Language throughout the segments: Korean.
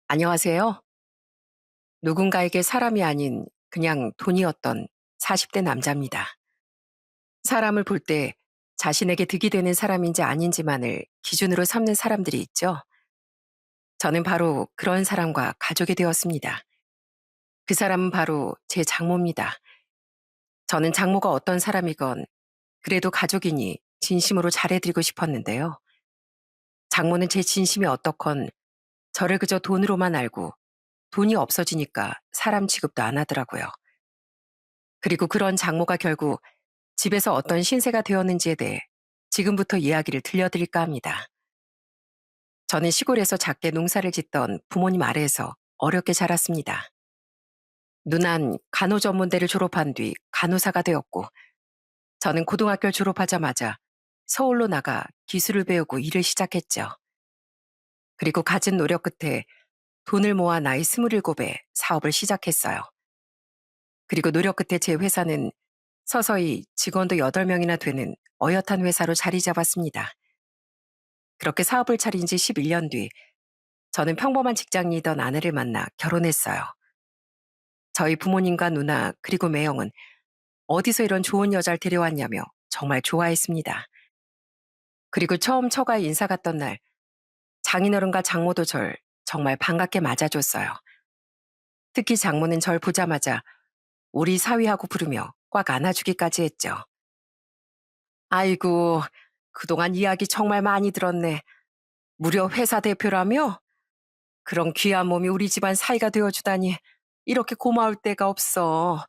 안녕하세요. 누군가에게 사람이 아닌 그냥 돈이었던 40대 남자입니다. 사람을 볼 때 자신에게 득이 되는 사람인지 아닌지만을 기준으로 삼는 사람들이 있죠. 저는 바로 그런 사람과 가족이 되었습니다. 그 사람은 바로 제 장모입니다. 저는 장모가 어떤 사람이건 그래도 가족이니 진심으로 잘해드리고 싶었는데요. 장모는 제 진심이 어떻건 저를 그저 돈으로만 알고 돈이 없어지니까 사람 취급도 안 하더라고요. 그리고 그런 장모가 결국 집에서 어떤 신세가 되었는지에 대해 지금부터 이야기를 들려드릴까 합니다. 저는 시골에서 작게 농사를 짓던 부모님 아래에서 어렵게 자랐습니다. 누난 간호전문대를 졸업한 뒤 간호사가 되었고, 저는 고등학교 졸업하자마자 서울로 나가 기술을 배우고 일을 시작했죠. 그리고 갖은 노력 끝에 돈을 모아 나이 27에 사업을 시작했어요. 그리고 노력 끝에 제 회사는 서서히 직원도 8명이나 되는 어엿한 회사로 자리 잡았습니다. 그렇게 사업을 차린 지 11년 뒤, 저는 평범한 직장인이던 아내를 만나 결혼했어요. 저희 부모님과 누나 그리고 매형은 어디서 이런 좋은 여자를 데려왔냐며 정말 좋아했습니다. 그리고 처음 처가에 인사 갔던 날, 장인어른과 장모도 절 정말 반갑게 맞아줬어요. 특히 장모는 절 보자마자 우리 사위하고 부르며 꽉 안아주기까지 했죠. 아이고, 그동안 이야기 정말 많이 들었네. 무려 회사 대표라며? 그런 귀한 몸이 우리 집안 사이가 되어주다니 이렇게 고마울 때가 없어.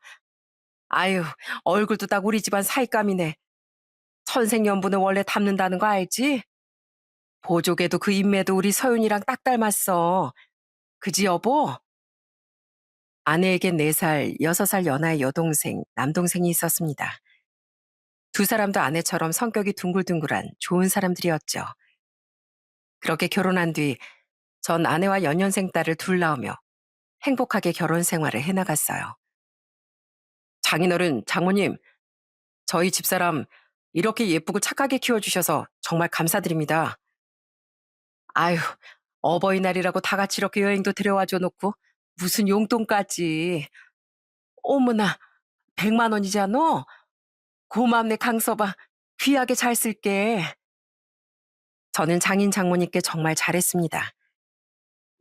아유, 얼굴도 딱 우리 집안 사이감이네. 천생연분은 원래 닮는다는 거 알지? 보조개도 그 인매도 우리 서윤이랑 딱 닮았어. 그지 여보? 아내에겐 4살, 6살 연하의 여동생, 남동생이 있었습니다. 두 사람도 아내처럼 성격이 둥글둥글한 좋은 사람들이었죠. 그렇게 결혼한 뒤 전 아내와 연년생 딸을 둘 낳으며 행복하게 결혼 생활을 해나갔어요. 장인어른, 장모님, 저희 집사람 이렇게 예쁘고 착하게 키워주셔서 정말 감사드립니다. 아유, 어버이날이라고 다 같이 이렇게 여행도 데려와줘 놓고 무슨 용돈까지. 어머나, 100만 원이잖아. 고맙네, 강서방. 귀하게 잘 쓸게. 저는 장인 장모님께 정말 잘했습니다.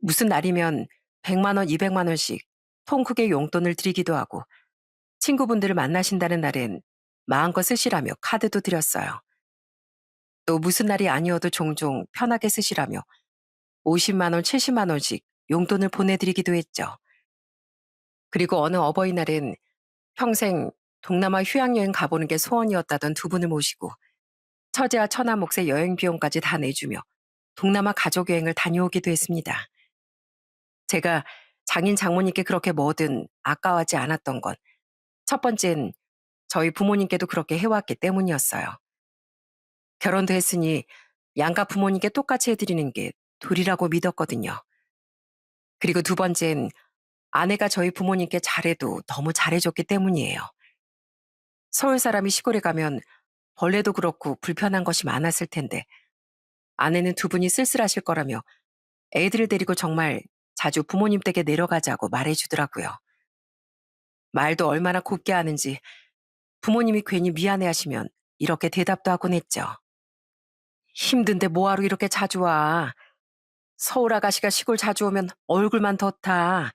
무슨 날이면 100만 원, 200만 원씩 통 크게 용돈을 드리기도 하고, 친구분들을 만나신다는 날엔 마음껏 쓰시라며 카드도 드렸어요. 또 무슨 날이 아니어도 종종 편하게 쓰시라며 50만 원, 70만 원씩 용돈을 보내드리기도 했죠. 그리고 어느 어버이날엔 평생 동남아 휴양여행 가보는 게 소원이었다던 두 분을 모시고 처제와 처남몫의 여행 비용까지 다 내주며 동남아 가족여행을 다녀오기도 했습니다. 제가 장인 장모님께 그렇게 뭐든 아까워하지 않았던 건 첫 번째는 저희 부모님께도 그렇게 해왔기 때문이었어요. 결혼도 했으니 양가 부모님께 똑같이 해드리는 게 도리라고 믿었거든요. 그리고 두 번째는 아내가 저희 부모님께 잘해도 너무 잘해줬기 때문이에요. 서울 사람이 시골에 가면 벌레도 그렇고 불편한 것이 많았을 텐데 아내는 두 분이 쓸쓸하실 거라며 애들을 데리고 정말 자주 부모님 댁에 내려가자고 말해주더라고요. 말도 얼마나 곱게 하는지 부모님이 괜히 미안해하시면 이렇게 대답도 하곤 했죠. 힘든데 뭐하러 이렇게 자주 와. 서울 아가씨가 시골 자주 오면 얼굴만 더 타.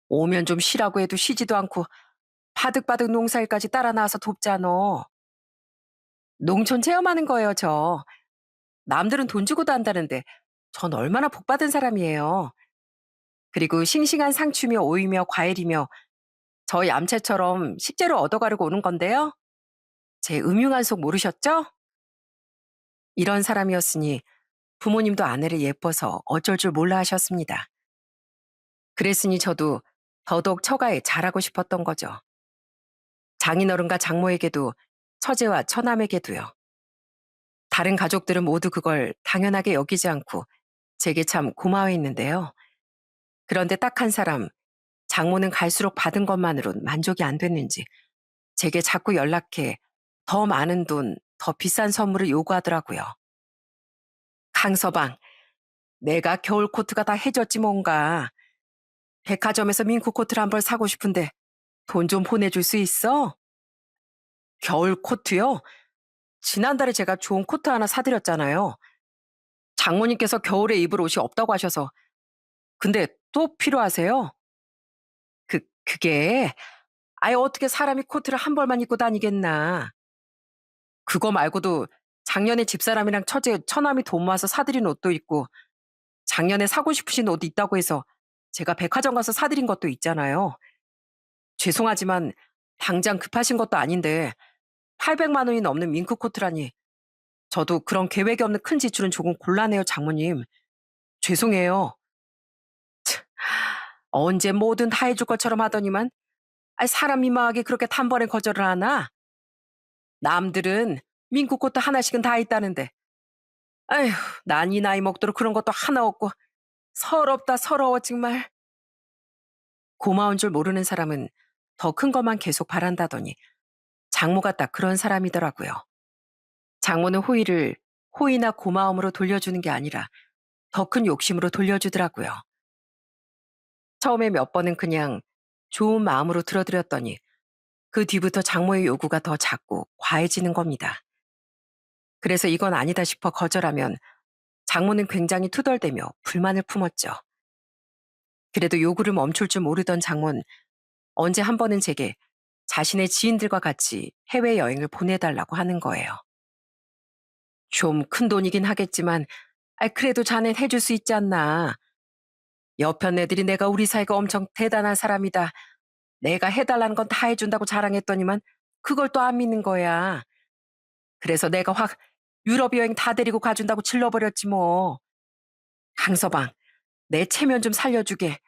오면 좀 쉬라고 해도 쉬지도 않고 바득바득 농사일까지 따라 나와서 돕잖아. 농촌 체험하는 거예요, 저. 남들은 돈 주고도 한다는데 전 얼마나 복받은 사람이에요. 그리고 싱싱한 상추며 오이며 과일이며 저 얌체처럼 식재료 얻어가려고 오는 건데요. 제 음흉한 속 모르셨죠? 이런 사람이었으니 부모님도 아내를 예뻐서 어쩔 줄 몰라 하셨습니다. 그랬으니 저도 더더욱 처가에 잘하고 싶었던 거죠. 장인어른과 장모에게도 처제와 처남에게도요. 다른 가족들은 모두 그걸 당연하게 여기지 않고 제게 참 고마워했는데요. 그런데 딱 한 사람, 장모는 갈수록 받은 것만으론 만족이 안 됐는지 제게 자꾸 연락해 더 많은 돈, 더 비싼 선물을 요구하더라고요. 강서방, 내가 겨울 코트가 다 해졌지 뭔가. 백화점에서 민크 코트를 한 벌 사고 싶은데 돈 좀 보내줄 수 있어? 겨울 코트요? 지난달에 제가 좋은 코트 하나 사드렸잖아요. 장모님께서 겨울에 입을 옷이 없다고 하셔서. 근데 또 필요하세요? 그게, 아예 어떻게 사람이 코트를 한 벌만 입고 다니겠나. 그거 말고도 작년에 집사람이랑 처남이 돈 모아서 사드린 옷도 있고, 작년에 사고 싶으신 옷 있다고 해서 제가 백화점 가서 사드린 것도 있잖아요. 죄송하지만 당장 급하신 것도 아닌데 800만 원이 넘는 밍크 코트라니. 저도 그런 계획이 없는 큰 지출은 조금 곤란해요, 장모님. 죄송해요. 언제 뭐든 다 해줄 것처럼 하더니만, 사람 민망하게 그렇게 단번에 거절을 하나? 남들은 민국 것도 하나씩은 다 있다는데. 아휴, 난 이 나이 먹도록 그런 것도 하나 없고 서럽다 서러워 정말. 고마운 줄 모르는 사람은 더 큰 것만 계속 바란다더니 장모가 딱 그런 사람이더라고요. 장모는 호의나 고마움으로 돌려주는 게 아니라 더 큰 욕심으로 돌려주더라고요. 처음에 몇 번은 그냥 좋은 마음으로 들어드렸더니 그 뒤부터 장모의 요구가 더 잦고 과해지는 겁니다. 그래서 이건 아니다 싶어 거절하면 장모는 굉장히 투덜대며 불만을 품었죠. 그래도 요구를 멈출 줄 모르던 장모는 언제 한 번은 제게 자신의 지인들과 같이 해외여행을 보내달라고 하는 거예요. 좀 큰 돈이긴 하겠지만, 그래도 자넨 해줄 수 있지 않나. 옆편 애들이 내가 우리 사이가 엄청 대단한 사람이다, 내가 해달라는 건 다 해준다고 자랑했더니만 그걸 또 안 믿는 거야. 그래서 내가 확 유럽 여행 다 데리고 가준다고 질러버렸지 뭐. 강서방, 내 체면 좀 살려주게.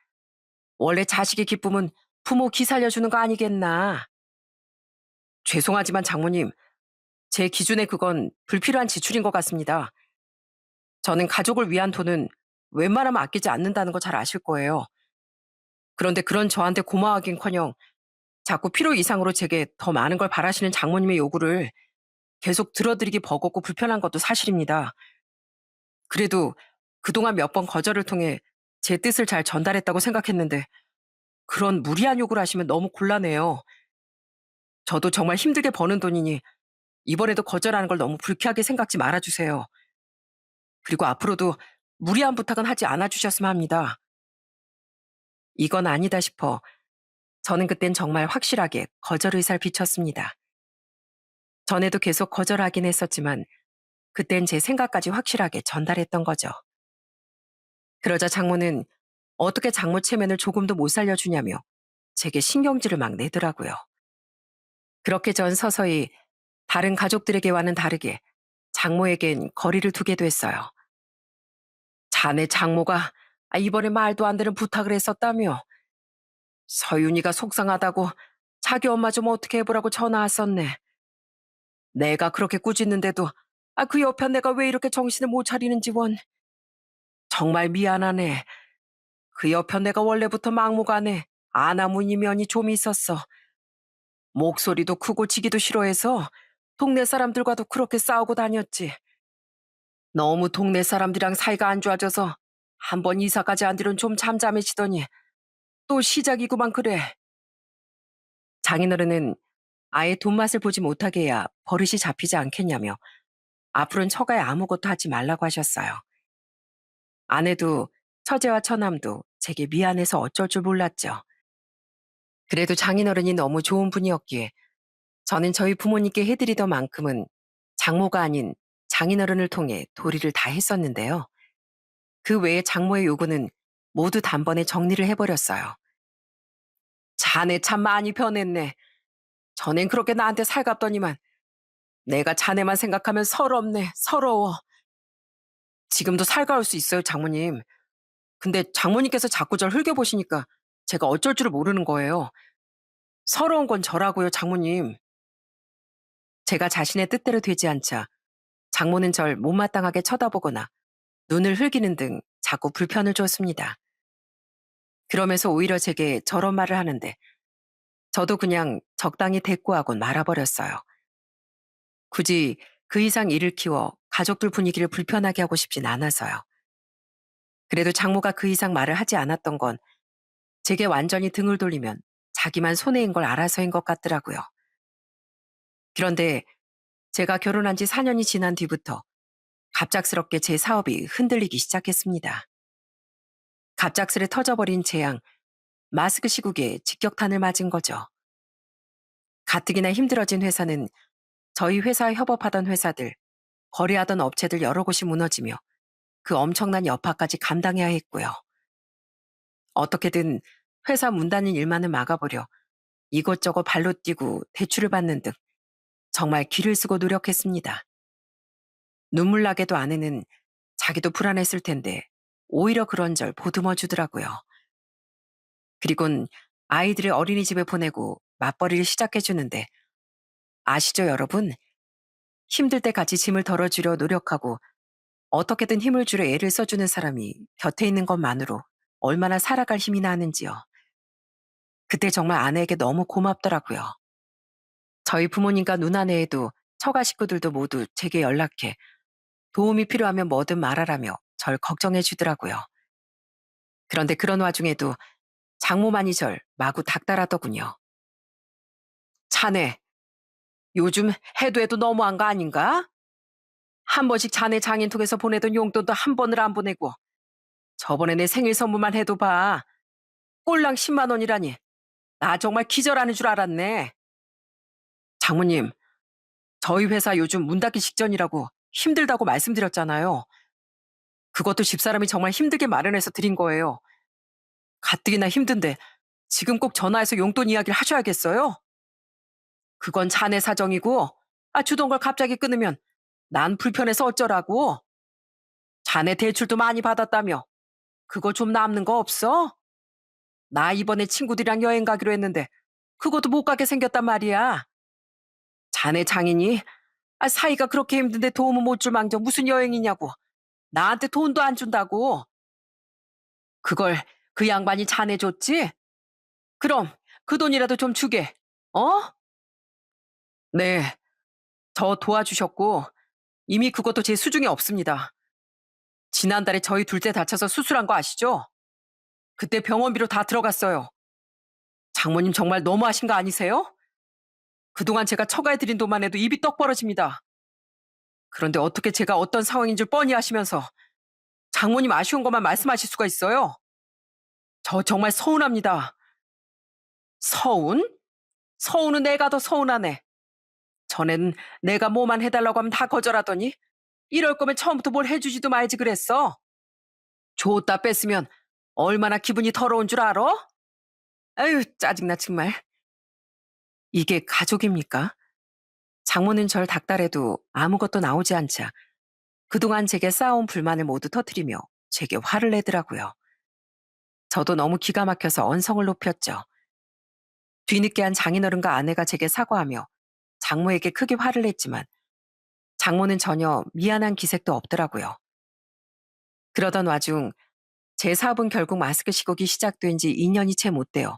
원래 자식의 기쁨은 부모 기 살려주는 거 아니겠나. 죄송하지만 장모님, 제 기준에 그건 불필요한 지출인 것 같습니다. 저는 가족을 위한 돈은 웬만하면 아끼지 않는다는 거 잘 아실 거예요. 그런데 그런 저한테 고마워하긴커녕 자꾸 필요 이상으로 제게 더 많은 걸 바라시는 장모님의 요구를 계속 들어드리기 버겁고 불편한 것도 사실입니다. 그래도 그동안 몇 번 거절을 통해 제 뜻을 잘 전달했다고 생각했는데 그런 무리한 요구를 하시면 너무 곤란해요. 저도 정말 힘들게 버는 돈이니 이번에도 거절하는 걸 너무 불쾌하게 생각지 말아주세요. 그리고 앞으로도 무리한 부탁은 하지 않아 주셨으면 합니다. 이건 아니다 싶어 저는 그땐 정말 확실하게 거절 의사를 비췄습니다. 전에도 계속 거절하긴 했었지만 그땐 제 생각까지 확실하게 전달했던 거죠. 그러자 장모는 어떻게 장모 체면을 조금도 못 살려주냐며 제게 신경질을 막 내더라고요. 그렇게 전 서서히 다른 가족들에게와는 다르게 장모에겐 거리를 두게 됐어요. 자네 장모가 이번에 말도 안 되는 부탁을 했었다며. 서윤이가 속상하다고 자기 엄마 좀 어떻게 해보라고 전화 왔었네. 내가 그렇게 꾸짖는데도 그 옆에 내가 왜 이렇게 정신을 못 차리는지 원. 정말 미안하네. 그 옆에 내가 원래부터 막무가내 아나무니 면이 좀 있었어. 목소리도 크고 지기도 싫어해서 동네 사람들과도 그렇게 싸우고 다녔지. 너무 동네 사람들이랑 사이가 안 좋아져서 한 번 이사까지 한 뒤로는 좀 잠잠해지더니 또 시작이구만 그래. 장인어른은 아예 돈맛을 보지 못하게 해야 버릇이 잡히지 않겠냐며 앞으로는 처가에 아무것도 하지 말라고 하셨어요. 아내도 처제와 처남도 제게 미안해서 어쩔 줄 몰랐죠. 그래도 장인어른이 너무 좋은 분이었기에 저는 저희 부모님께 해드리던 만큼은 장모가 아닌 장인어른을 통해 도리를 다 했었는데요. 그 외에 장모의 요구는 모두 단번에 정리를 해버렸어요. 자네 참 많이 변했네. 전엔 그렇게 나한테 살갑더니만 내가 자네만 생각하면 서럽네, 서러워. 지금도 살가울 수 있어요, 장모님. 근데 장모님께서 자꾸 절 흘겨보시니까 제가 어쩔 줄을 모르는 거예요. 서러운 건 저라고요, 장모님. 제가 자신의 뜻대로 되지 않자 장모는 절 못마땅하게 쳐다보거나 눈을 흘기는 등 자꾸 불편을 줬습니다. 그러면서 오히려 제게 저런 말을 하는데 저도 그냥 적당히 대꾸하곤 말아버렸어요. 굳이 그 이상 일을 키워 가족들 분위기를 불편하게 하고 싶진 않아서요. 그래도 장모가 그 이상 말을 하지 않았던 건 제게 완전히 등을 돌리면 자기만 손해인 걸 알아서인 것 같더라고요. 그런데 제가 결혼한 지 4년이 지난 뒤부터 갑작스럽게 제 사업이 흔들리기 시작했습니다. 갑작스레 터져버린 재앙, 마스크 시국에 직격탄을 맞은 거죠. 가뜩이나 힘들어진 회사는 저희 회사에 협업하던 회사들, 거래하던 업체들 여러 곳이 무너지며 그 엄청난 여파까지 감당해야 했고요. 어떻게든 회사 문 닫는 일만은 막아보려 이것저것 발로 뛰고 대출을 받는 등 정말 기를 쓰고 노력했습니다. 눈물 나게도 아내는 자기도 불안했을 텐데 오히려 그런절 보듬어 주더라고요. 그리곤 아이들을 어린이집에 보내고 맞벌이를 시작해 주는데 아시죠, 여러분? 힘들 때 같이 짐을 덜어주려 노력하고 어떻게든 힘을 주려 애를 써주는 사람이 곁에 있는 것만으로 얼마나 살아갈 힘이 나는지요. 그때 정말 아내에게 너무 고맙더라고요. 저희 부모님과 누나네에도 처가 식구들도 모두 제게 연락해 도움이 필요하면 뭐든 말하라며 절 걱정해 주더라고요. 그런데 그런 와중에도 장모만이 절 마구 닥달하더군요. 자네, 요즘 해도 해도 너무한 거 아닌가? 한 번씩 자네 장인통에서 보내던 용돈도 한 번을 안 보내고 저번에 내 생일 선물만 해도 봐. 꼴랑 10만 원이라니. 나 정말 기절하는 줄 알았네. 장모님, 저희 회사 요즘 문 닫기 직전이라고 힘들다고 말씀드렸잖아요. 그것도 집사람이 정말 힘들게 마련해서 드린 거예요. 가뜩이나 힘든데 지금 꼭 전화해서 용돈 이야기를 하셔야겠어요? 그건 자네 사정이고, 주던 걸 갑자기 끊으면 난 불편해서 어쩌라고? 자네 대출도 많이 받았다며. 그거 좀 남는 거 없어? 나 이번에 친구들이랑 여행 가기로 했는데 그것도 못 가게 생겼단 말이야. 자네 장인이 사이가 그렇게 힘든데 도움은 못 줄 망정 무슨 여행이냐고. 나한테 돈도 안 준다고. 그걸 그 양반이 자네 줬지? 그럼 그 돈이라도 좀 주게. 어? 네, 저 도와주셨고 이미 그것도 제 수중에 없습니다. 지난달에 저희 둘째 다쳐서 수술한 거 아시죠? 그때 병원비로 다 들어갔어요. 장모님 정말 너무하신 거 아니세요? 그동안 제가 처가해드린 돈만 해도 입이 떡 벌어집니다. 그런데 어떻게 제가 어떤 상황인 줄 뻔히 아시면서 장모님 아쉬운 것만 말씀하실 수가 있어요? 저 정말 서운합니다. 서운? 서운은 내가 더 서운하네. 전엔 내가 뭐만 해달라고 하면 다 거절하더니 이럴 거면 처음부터 뭘 해주지도 말지 그랬어. 줬다 뺐으면 얼마나 기분이 더러운 줄 알아? 아유, 짜증나 정말. 이게 가족입니까? 장모는 절 닥달해도 아무것도 나오지 않자 그동안 제게 쌓아온 불만을 모두 터뜨리며 제게 화를 내더라고요. 저도 너무 기가 막혀서 언성을 높였죠. 뒤늦게 한 장인어른과 아내가 제게 사과하며 장모에게 크게 화를 냈지만 장모는 전혀 미안한 기색도 없더라고요. 그러던 와중 제 사업은 결국 마스크 시국이 시작된 지 2년이 채 못 돼요.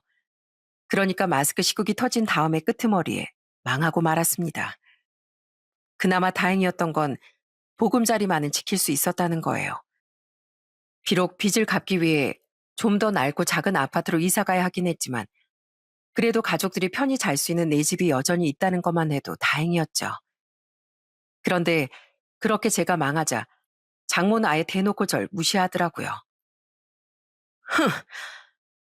그러니까 마스크 시국이 터진 다음의 끄트머리에 망하고 말았습니다. 그나마 다행이었던 건 보금자리만은 지킬 수 있었다는 거예요. 비록 빚을 갚기 위해 좀 더 낡고 작은 아파트로 이사 가야 하긴 했지만 그래도 가족들이 편히 잘 수 있는 내 집이 여전히 있다는 것만 해도 다행이었죠. 그런데 그렇게 제가 망하자 장모는 아예 대놓고 절 무시하더라고요. 흥,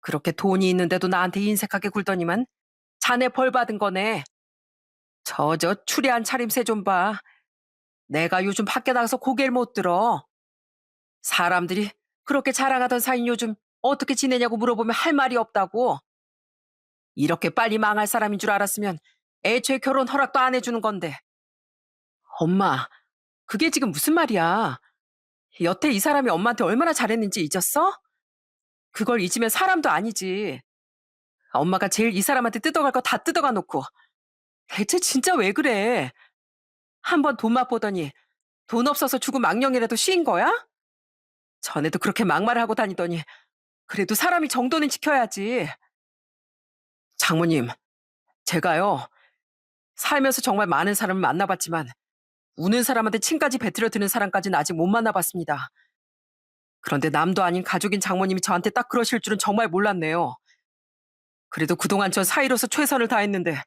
그렇게 돈이 있는데도 나한테 인색하게 굴더니만 자네 벌 받은 거네. 저 추리한 차림새 좀 봐. 내가 요즘 밖에 나가서 고개를 못 들어. 사람들이 그렇게 자랑하던 사인 요즘 어떻게 지내냐고 물어보면 할 말이 없다고. 이렇게 빨리 망할 사람인 줄 알았으면 애초에 결혼 허락도 안 해주는 건데. 엄마, 그게 지금 무슨 말이야? 여태 이 사람이 엄마한테 얼마나 잘했는지 잊었어? 그걸 잊으면 사람도 아니지. 엄마가 제일 이 사람한테 뜯어갈 거 다 뜯어가 놓고. 대체 진짜 왜 그래? 한 번 돈 맛보더니 돈 없어서 죽은 망령이라도 씌인 거야? 전에도 그렇게 막말을 하고 다니더니 그래도 사람이 정도는 지켜야지. 장모님, 제가요, 살면서 정말 많은 사람을 만나봤지만 우는 사람한테 침까지 뱉으려 드는 사람까지는 아직 못 만나봤습니다. 그런데 남도 아닌 가족인 장모님이 저한테 딱 그러실 줄은 정말 몰랐네요. 그래도 그동안 전 사위로서 최선을 다했는데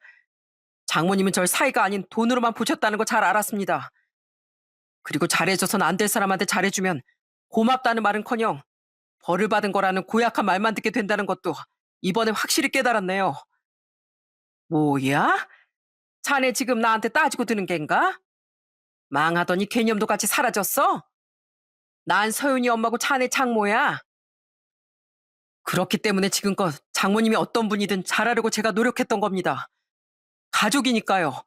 장모님은 절 사위가 아닌 돈으로만 보셨다는 거 잘 알았습니다. 그리고 잘해줘선 안 될 사람한테 잘해주면 고맙다는 말은커녕 벌을 받은 거라는 고약한 말만 듣게 된다는 것도 이번에 확실히 깨달았네요. 뭐야? 자네 지금 나한테 따지고 드는 겐가? 망하더니 개념도 같이 사라졌어? 난 서윤이 엄마고 자네 장모야. 그렇기 때문에 지금껏 장모님이 어떤 분이든 잘하려고 제가 노력했던 겁니다. 가족이니까요.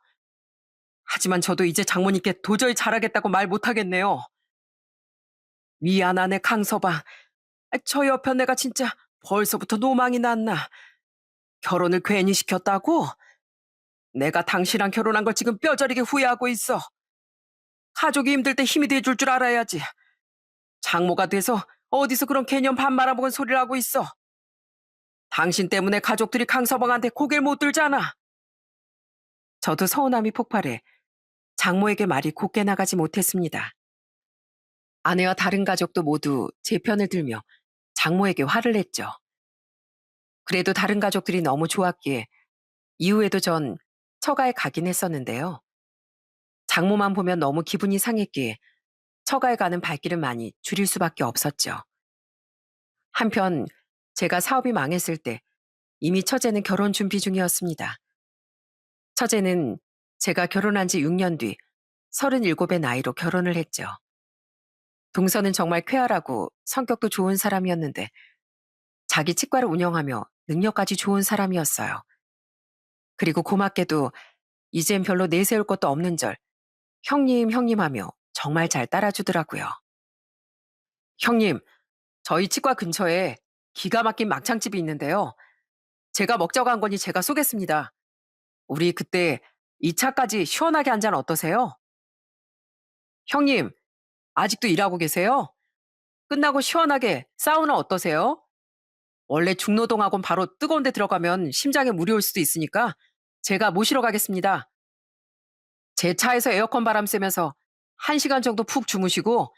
하지만 저도 이제 장모님께 도저히 잘하겠다고 말 못하겠네요. 미안하네, 강서방. 저 옆에 내가 진짜 벌써부터 노망이 났나. 결혼을 괜히 시켰다고? 내가 당신이랑 결혼한 걸 지금 뼈저리게 후회하고 있어. 가족이 힘들 때 힘이 돼줄 줄 알아야지. 장모가 돼서 어디서 그런 개념 반 말아먹은 소리를 하고 있어. 당신 때문에 가족들이 강서방한테 고개를 못 들잖아. 저도 서운함이 폭발해 장모에게 말이 곱게 나가지 못했습니다. 아내와 다른 가족도 모두 제 편을 들며 장모에게 화를 냈죠. 그래도 다른 가족들이 너무 좋았기에 이후에도 전 처가에 가긴 했었는데요. 장모만 보면 너무 기분이 상했기에 처가에 가는 발길은 많이 줄일 수밖에 없었죠. 한편 제가 사업이 망했을 때 이미 처제는 결혼 준비 중이었습니다. 처제는 제가 결혼한 지 6년 뒤 37의 나이로 결혼을 했죠. 동서는 정말 쾌활하고 성격도 좋은 사람이었는데 자기 치과를 운영하며 능력까지 좋은 사람이었어요. 그리고 고맙게도 이젠 별로 내세울 것도 없는 절 형님 형님 하며 정말 잘 따라주더라고요. 형님, 저희 치과 근처에 기가 막힌 막창집이 있는데요. 제가 먹자고 한 거니 제가 쏘겠습니다. 우리 그때 2차까지 시원하게 한 잔 어떠세요? 형님, 아직도 일하고 계세요? 끝나고 시원하게 사우나 어떠세요? 원래 중노동학원 바로 뜨거운 데 들어가면 심장에 물이 올 수도 있으니까 제가 모시러 가겠습니다. 제 차에서 에어컨 바람 쐬면서 1시간 정도 푹 주무시고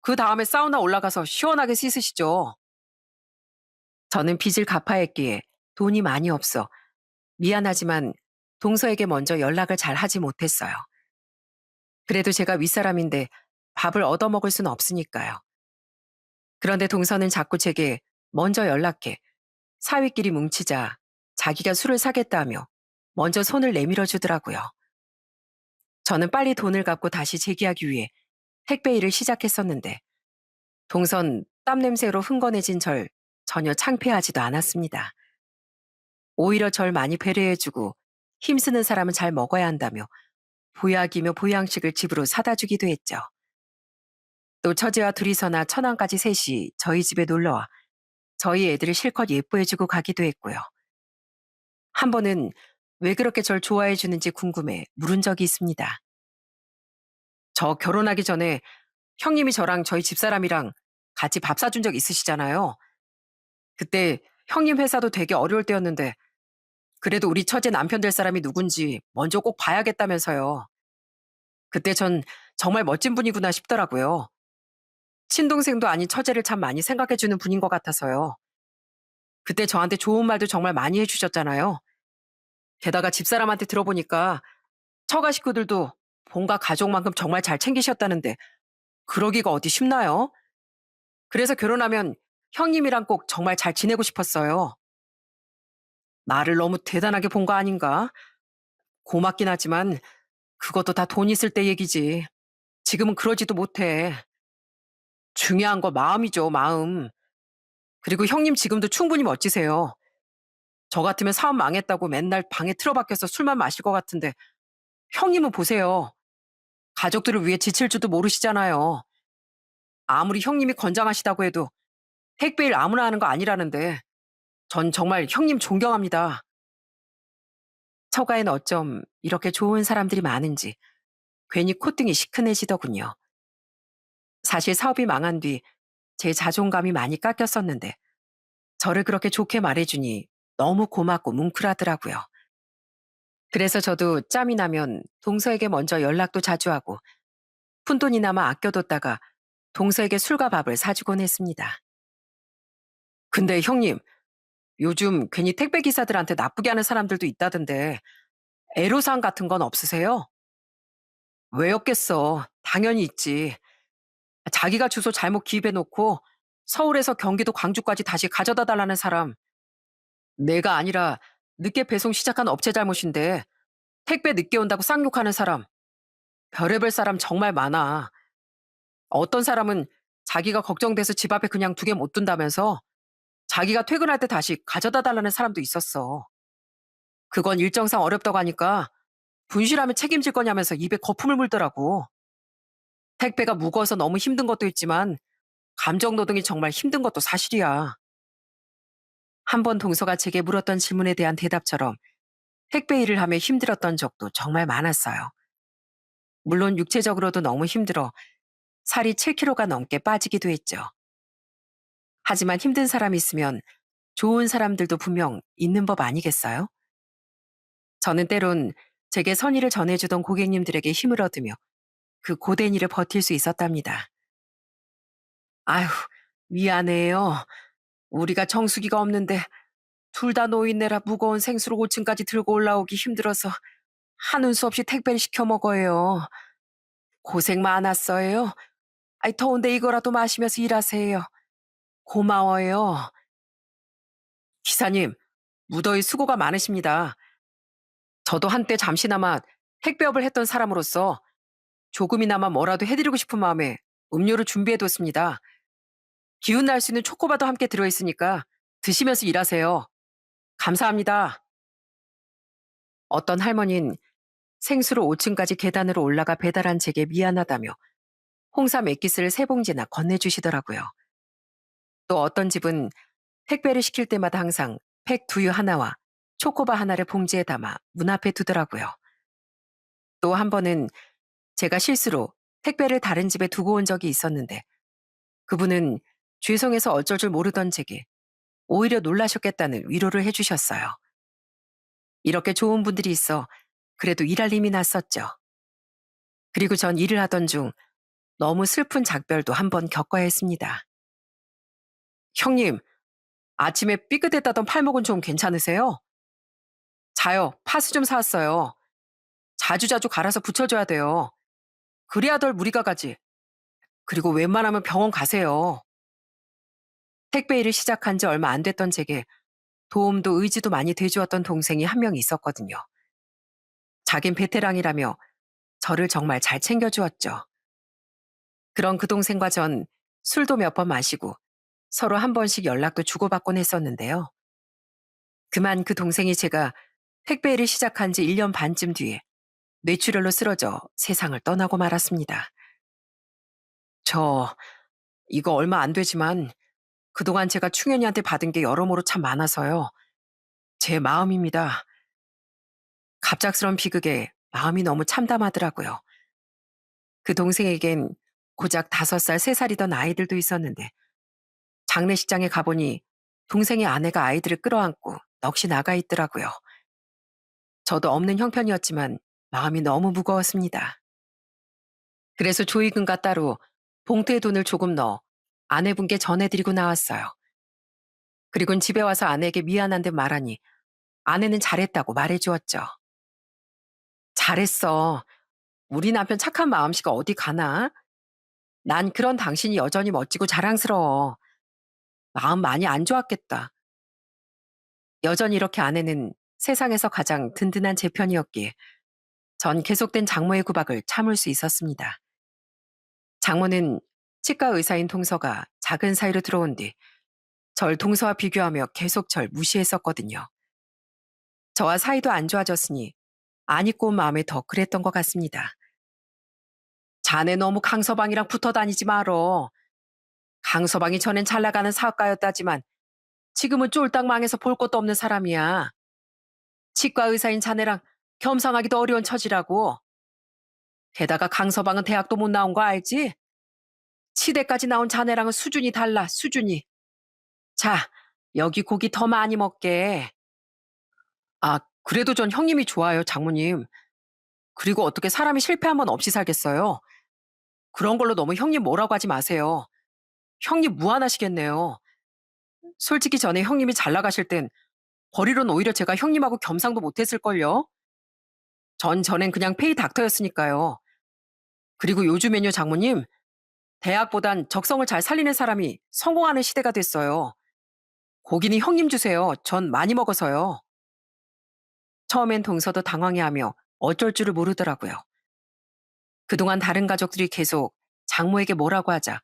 그 다음에 사우나 올라가서 시원하게 씻으시죠. 저는 빚을 갚아야 했기에 돈이 많이 없어 미안하지만 동서에게 먼저 연락을 잘 하지 못했어요. 그래도 제가 윗사람인데 밥을 얻어먹을 수는 없으니까요. 그런데 동서는 자꾸 제게 먼저 연락해 사위끼리 뭉치자 자기가 술을 사겠다며 먼저 손을 내밀어 주더라고요. 저는 빨리 돈을 갚고 다시 재기하기 위해 택배 일을 시작했었는데 동선 땀 냄새로 흥건해진 절 전혀 창피하지도 않았습니다. 오히려 절 많이 배려해주고 힘쓰는 사람은 잘 먹어야 한다며 보약이며 보양식을 집으로 사다 주기도 했죠. 또 처제와 둘이서나 처남까지 셋이 저희 집에 놀러와 저희 애들을 실컷 예뻐해주고 가기도 했고요. 한 번은 왜 그렇게 절 좋아해주는지 궁금해 물은 적이 있습니다. 저 결혼하기 전에 형님이 저랑 저희 집사람이랑 같이 밥 사준 적 있으시잖아요. 그때 형님 회사도 되게 어려울 때였는데 그래도 우리 처제 남편 될 사람이 누군지 먼저 꼭 봐야겠다면서요. 그때 전 정말 멋진 분이구나 싶더라고요. 친동생도 아닌 처제를 참 많이 생각해주는 분인 것 같아서요. 그때 저한테 좋은 말도 정말 많이 해주셨잖아요. 게다가 집사람한테 들어보니까 처가 식구들도 본가 가족만큼 정말 잘 챙기셨다는데 그러기가 어디 쉽나요? 그래서 결혼하면 형님이랑 꼭 정말 잘 지내고 싶었어요. 나를 너무 대단하게 본 거 아닌가? 고맙긴 하지만 그것도 다 돈 있을 때 얘기지. 지금은 그러지도 못해. 중요한 거 마음이죠, 마음. 그리고 형님 지금도 충분히 멋지세요. 저 같으면 사업 망했다고 맨날 방에 틀어박혀서 술만 마실 것 같은데 형님은 보세요. 가족들을 위해 지칠 줄도 모르시잖아요. 아무리 형님이 건장하시다고 해도 택배 일 아무나 하는 거 아니라는데 전 정말 형님 존경합니다. 처가엔 어쩜 이렇게 좋은 사람들이 많은지 괜히 콧등이 시큰해지더군요. 사실 사업이 망한 뒤 제 자존감이 많이 깎였었는데 저를 그렇게 좋게 말해주니 너무 고맙고 뭉클하더라고요. 그래서 저도 짬이 나면 동서에게 먼저 연락도 자주 하고 푼돈이나마 아껴뒀다가 동서에게 술과 밥을 사주곤 했습니다. 근데 형님, 요즘 괜히 택배 기사들한테 나쁘게 하는 사람들도 있다던데 애로사항 같은 건 없으세요? 왜 없겠어. 당연히 있지. 자기가 주소 잘못 기입해 놓고 서울에서 경기도 광주까지 다시 가져다 달라는 사람, 내가 아니라 늦게 배송 시작한 업체 잘못인데 택배 늦게 온다고 쌍욕하는 사람, 별의별 사람 정말 많아. 어떤 사람은 자기가 걱정돼서 집 앞에 그냥 두 개 못 둔다면서 자기가 퇴근할 때 다시 가져다 달라는 사람도 있었어. 그건 일정상 어렵다고 하니까 분실하면 책임질 거냐면서 입에 거품을 물더라고. 택배가 무거워서 너무 힘든 것도 있지만 감정 노동이 정말 힘든 것도 사실이야. 한 번 동서가 제게 물었던 질문에 대한 대답처럼 택배 일을 하며 힘들었던 적도 정말 많았어요. 물론 육체적으로도 너무 힘들어 살이 7kg가 넘게 빠지기도 했죠. 하지만 힘든 사람이 있으면 좋은 사람들도 분명 있는 법 아니겠어요? 저는 때론 제게 선의를 전해주던 고객님들에게 힘을 얻으며 그 고된 일을 버틸 수 있었답니다. 아휴, 미안해요. 우리가 정수기가 없는데 둘 다 노인네라 무거운 생수를 5층까지 들고 올라오기 힘들어서 하는 수 없이 택배를 시켜 먹어요. 고생 많았어요. 아이, 더운데 이거라도 마시면서 일하세요. 고마워요. 기사님, 무더위 수고가 많으십니다. 저도 한때 잠시나마 택배업을 했던 사람으로서 조금이나마 뭐라도 해드리고 싶은 마음에 음료를 준비해뒀습니다. 기운 날 수 있는 초코바도 함께 들어있으니까 드시면서 일하세요. 감사합니다. 어떤 할머니는 생수로 5층까지 계단으로 올라가 배달한 제게 미안하다며 홍삼 액기스를 3봉지나 건네주시더라고요. 또 어떤 집은 택배를 시킬 때마다 항상 팩 두유 하나와 초코바 하나를 봉지에 담아 문 앞에 두더라고요. 또 한 번은 제가 실수로 택배를 다른 집에 두고 온 적이 있었는데 그분은 죄송해서 어쩔 줄 모르던 제게 오히려 놀라셨겠다는 위로를 해주셨어요. 이렇게 좋은 분들이 있어 그래도 일할 힘이 났었죠. 그리고 전 일을 하던 중 너무 슬픈 작별도 한 번 겪어야 했습니다. 형님, 아침에 삐끗했다던 팔목은 좀 괜찮으세요? 자요, 파스 좀 사왔어요. 자주자주 갈아서 붙여줘야 돼요. 그래야 덜 무리가 가지. 그리고 웬만하면 병원 가세요. 택배 일을 시작한 지 얼마 안 됐던 제게 도움도 의지도 많이 돼주었던 동생이 한 명 있었거든요. 자긴 베테랑이라며 저를 정말 잘 챙겨주었죠. 그런 그 동생과 전 술도 몇 번 마시고 서로 한 번씩 연락도 주고받곤 했었는데요. 그만 그 동생이 제가 택배 일을 시작한 지 1년 반쯤 뒤에 뇌출혈로 쓰러져 세상을 떠나고 말았습니다. 저 이거 얼마 안 되지만 그동안 제가 충현이한테 받은 게 여러모로 참 많아서요. 제 마음입니다. 갑작스런 비극에 마음이 너무 참담하더라고요. 그 동생에겐 고작 5살, 3살이던 아이들도 있었는데 장례식장에 가보니 동생의 아내가 아이들을 끌어안고 넋이 나가 있더라고요. 저도 없는 형편이었지만 마음이 너무 무거웠습니다. 그래서 조의금과 따로 봉투에 돈을 조금 넣어 아내분께 전해드리고 나왔어요. 그리곤 집에 와서 아내에게 미안한 듯 말하니 아내는 잘했다고 말해주었죠. 잘했어. 우리 남편 착한 마음씨가 어디 가나? 난 그런 당신이 여전히 멋지고 자랑스러워. 마음 많이 안 좋았겠다. 여전히 이렇게 아내는 세상에서 가장 든든한 제 편이었기에 전 계속된 장모의 구박을 참을 수 있었습니다. 장모는 치과 의사인 동서가 작은 사이로 들어온 뒤 절 동서와 비교하며 계속 절 무시했었거든요. 저와 사이도 안 좋아졌으니 안 입고 온 마음에 더 그랬던 것 같습니다. 자네 너무 강서방이랑 붙어 다니지 말어. 강서방이 전엔 잘 나가는 사업가였다지만 지금은 쫄딱 망해서 볼 것도 없는 사람이야. 치과 의사인 자네랑 겸상하기도 어려운 처지라고. 게다가 강서방은 대학도 못 나온 거 알지? 치대까지 나온 자네랑은 수준이 달라, 수준이. 자, 여기 고기 더 많이 먹게. 아, 그래도 전 형님이 좋아요, 장모님. 그리고 어떻게 사람이 실패한 번 없이 살겠어요? 그런 걸로 너무 형님 뭐라고 하지 마세요. 형님 무안하시겠네요. 솔직히 전에 형님이 잘 나가실 땐 벌이로는 오히려 제가 형님하고 겸상도 못했을걸요. 전엔 그냥 페이 닥터였으니까요. 그리고 요즘엔요, 장모님, 대학보단 적성을 잘 살리는 사람이 성공하는 시대가 됐어요. 고기는 형님 주세요. 전 많이 먹어서요. 처음엔 동서도 당황해하며 어쩔 줄을 모르더라고요. 그동안 다른 가족들이 계속 장모에게 뭐라고 하자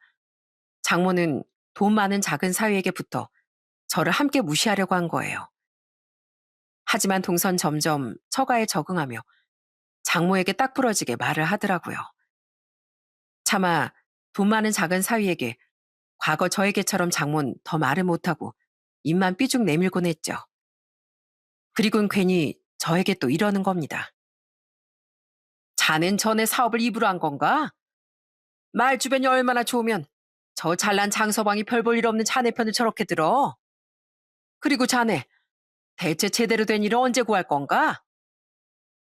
장모는 돈 많은 작은 사위에게 붙어 저를 함께 무시하려고 한 거예요. 하지만 동선 점점 처가에 적응하며 장모에게 딱 부러지게 말을 하더라고요. 차마 돈 많은 작은 사위에게 과거 저에게처럼 장모는 더 말을 못하고 입만 삐죽 내밀곤 했죠. 그리고는 괜히 저에게 또 이러는 겁니다. 자넨 전에 사업을 입으로 한 건가? 말 주변이 얼마나 좋으면 저 잘난 장서방이 별 볼 일 없는 자네 편을 저렇게 들어. 그리고 자네 대체 제대로 된 일을 언제 구할 건가?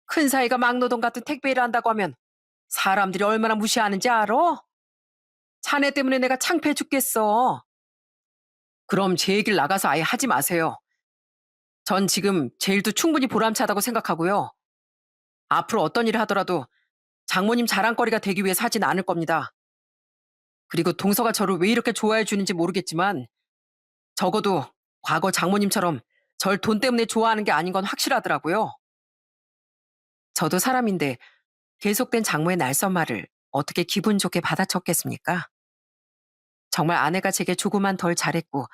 큰 사이가 막노동 같은 택배 일을 한다고 하면 사람들이 얼마나 무시하는지 알아? 자네 때문에 내가 창피해 죽겠어. 그럼 제 얘기를 나가서 아예 하지 마세요. 전 지금 제 일도 충분히 보람차다고 생각하고요. 앞으로 어떤 일을 하더라도 장모님 자랑거리가 되기 위해 사진 않을 겁니다. 그리고 동서가 저를 왜 이렇게 좋아해 주는지 모르겠지만 적어도 과거 장모님처럼 절 돈 때문에 좋아하는 게 아닌 건 확실하더라고요. 저도 사람인데 계속된 장모의 날선말을 어떻게 기분 좋게 받아쳤겠습니까? 정말 아내가 제게 조금만 덜 잘했고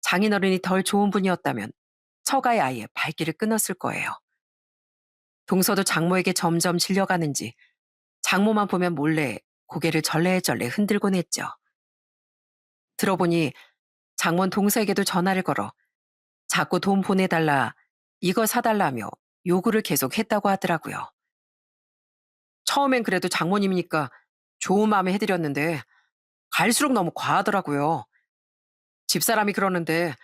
장인어른이 덜 좋은 분이었다면 처가의 아예 발길을 끊었을 거예요. 동서도 장모에게 점점 질려가는지 장모만 보면 몰래 고개를 절레절레 흔들곤 했죠. 들어보니 장모는 동서에게도 전화를 걸어 자꾸 돈 보내달라, 이거 사달라며 요구를 계속 했다고 하더라고요. 처음엔 그래도 장모님이니까 좋은 마음에 해드렸는데 갈수록 너무 과하더라고요. 집사람이 그러는데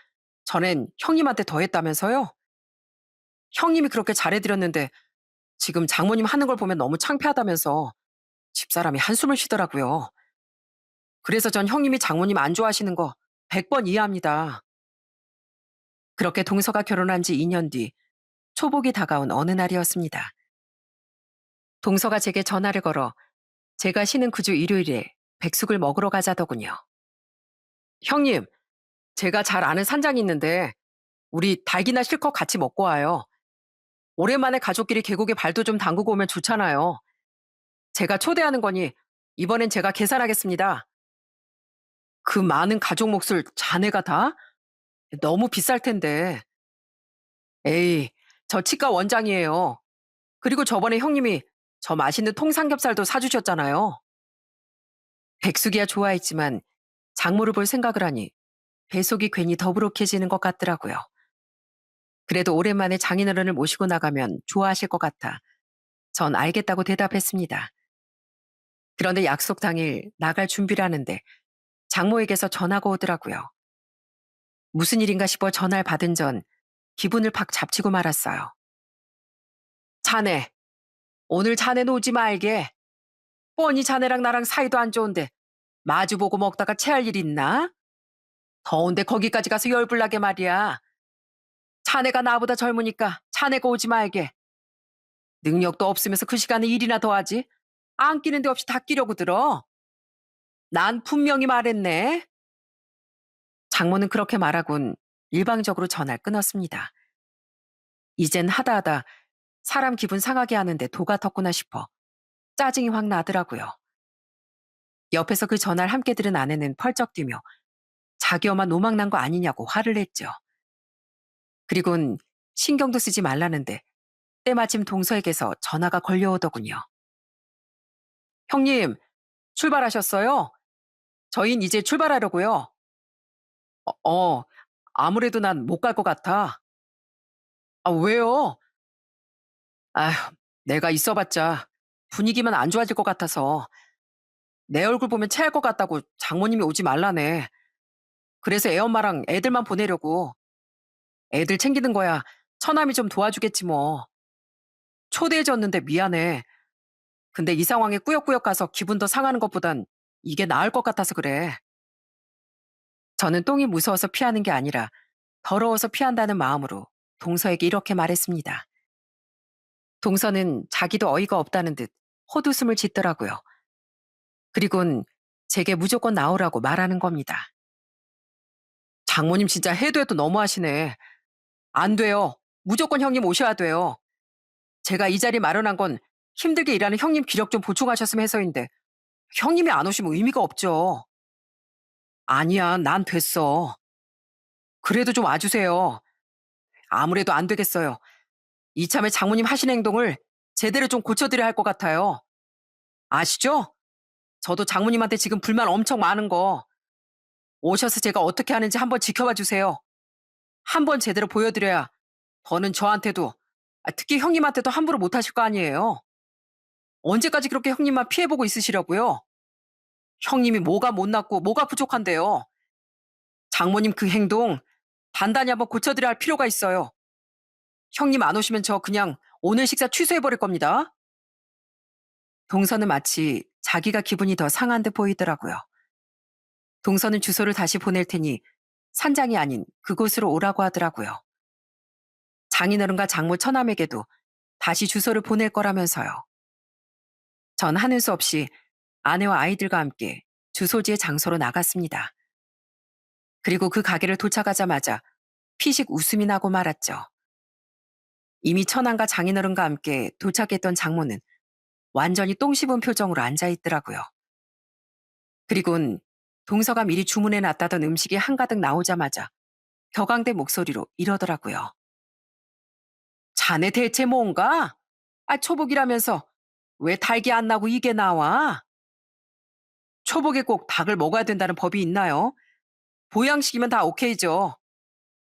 전엔 형님한테 더 했다면서요? 형님이 그렇게 잘해드렸는데 지금 장모님 하는 걸 보면 너무 창피하다면서 집사람이 한숨을 쉬더라고요. 그래서 전 형님이 장모님 안 좋아하시는 거 100번 이해합니다. 그렇게 동서가 결혼한 지 2년 뒤 초복이 다가온 어느 날이었습니다. 동서가 제게 전화를 걸어 제가 쉬는 그 주 일요일에 백숙을 먹으러 가자더군요. 형님, 제가 잘 아는 산장이 있는데 우리 닭이나 실컷 같이 먹고 와요. 오랜만에 가족끼리 계곡에 발도 좀 담그고 오면 좋잖아요. 제가 초대하는 거니 이번엔 제가 계산하겠습니다. 그 많은 가족 몫을 자네가 다? 너무 비쌀 텐데. 에이, 저 치과 원장이에요. 그리고 저번에 형님이 저 맛있는 통삼겹살도 사주셨잖아요. 백숙이야 좋아했지만 장모를 볼 생각을 하니 배속이 괜히 더부룩해지는 것 같더라고요. 그래도 오랜만에 장인어른을 모시고 나가면 좋아하실 것 같아 전 알겠다고 대답했습니다. 그런데 약속 당일 나갈 준비를 하는데 장모에게서 전화가 오더라고요. 무슨 일인가 싶어 전화를 받은 전 기분을 팍 잡치고 말았어요. 자네, 오늘 자네는 오지 말게. 뻔히 자네랑 나랑 사이도 안 좋은데 마주보고 먹다가 체할 일 있나? 더운데 거기까지 가서 열불나게 말이야. 자네가 나보다 젊으니까 자네가 오지 말게. 능력도 없으면서 그 시간에 일이나 더 하지. 안 끼는 데 없이 다 끼려고 들어. 난 분명히 말했네. 장모는 그렇게 말하곤 일방적으로 전화를 끊었습니다. 이젠 하다하다 사람 기분 상하게 하는데 도가 텄구나 싶어 짜증이 확 나더라고요. 옆에서 그 전화를 함께 들은 아내는 펄쩍 뛰며 자기 엄마 노망 난 거 아니냐고 화를 냈죠. 그리곤 신경도 쓰지 말라는데 때마침 동서에게서 전화가 걸려오더군요. 형님, 출발하셨어요? 저흰 이제 출발하려고요. 아무래도 난 못 갈 것 같아. 아, 왜요? 아휴, 내가 있어봤자 분위기만 안 좋아질 것 같아서 내 얼굴 보면 체할 것 같다고 장모님이 오지 말라네. 그래서 애엄마랑 애들만 보내려고. 애들 챙기는 거야 처남이 좀 도와주겠지 뭐. 초대해줬는데 미안해. 근데 이 상황에 꾸역꾸역 가서 기분 더 상하는 것보단 이게 나을 것 같아서 그래. 저는 똥이 무서워서 피하는 게 아니라 더러워서 피한다는 마음으로 동서에게 이렇게 말했습니다. 동서는 자기도 어이가 없다는 듯 헛웃음을 짓더라고요. 그리곤 제게 무조건 나오라고 말하는 겁니다. 장모님 진짜 해도 해도 너무하시네. 안 돼요. 무조건 형님 오셔야 돼요. 제가 이 자리 마련한 건 힘들게 일하는 형님 기력 좀 보충하셨으면 해서인데 형님이 안 오시면 의미가 없죠. 아니야, 난 됐어. 그래도 좀 와주세요. 아무래도 안 되겠어요. 이참에 장모님 하신 행동을 제대로 좀 고쳐드려야 할 것 같아요. 아시죠? 저도 장모님한테 지금 불만 엄청 많은 거 오셔서 제가 어떻게 하는지 한번 지켜봐 주세요. 한번 제대로 보여드려야 더는 저한테도 특히 형님한테도 함부로 못하실 거 아니에요. 언제까지 그렇게 형님만 피해보고 있으시려고요? 형님이 뭐가 못났고 뭐가 부족한데요. 장모님 그 행동 단단히 한번 고쳐드려야 할 필요가 있어요. 형님 안 오시면 저 그냥 오늘 식사 취소해버릴 겁니다. 동서는 마치 자기가 기분이 더 상한 듯 보이더라고요. 동서는 주소를 다시 보낼 테니 산장이 아닌 그곳으로 오라고 하더라고요. 장인어른과 장모 처남에게도 다시 주소를 보낼 거라면서요. 전 하는 수 없이 아내와 아이들과 함께 주소지의 장소로 나갔습니다. 그리고 그 가게를 도착하자마자 피식 웃음이 나고 말았죠. 이미 처남과 장인어른과 함께 도착했던 장모는 완전히 똥 씹은 표정으로 앉아 있더라고요. 그리곤 동서가 미리 주문해 놨다던 음식이 한가득 나오자마자 격앙된 목소리로 이러더라고요. 자네 대체 뭔가? 초복이라면서 왜 닭이 안 나고 이게 나와? 초복에 꼭 닭을 먹어야 된다는 법이 있나요? 보양식이면 다 오케이죠.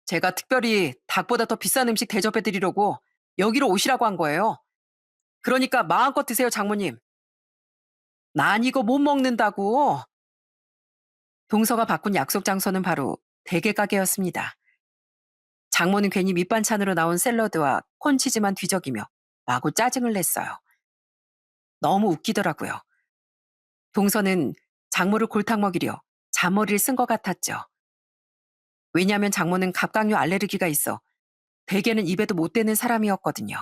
제가 특별히 닭보다 더 비싼 음식 대접해 드리려고 여기로 오시라고 한 거예요. 그러니까 마음껏 드세요, 장모님. 난 이거 못 먹는다고. 동서가 바꾼 약속 장소는 바로 대게 가게였습니다. 장모는 괜히 밑반찬으로 나온 샐러드와 콘치즈만 뒤적이며 마구 짜증을 냈어요. 너무 웃기더라고요. 동서는 장모를 골탕 먹이려 잔머리를 쓴 것 같았죠. 왜냐하면 장모는 갑각류 알레르기가 있어 대게는 입에도 못 대는 사람이었거든요.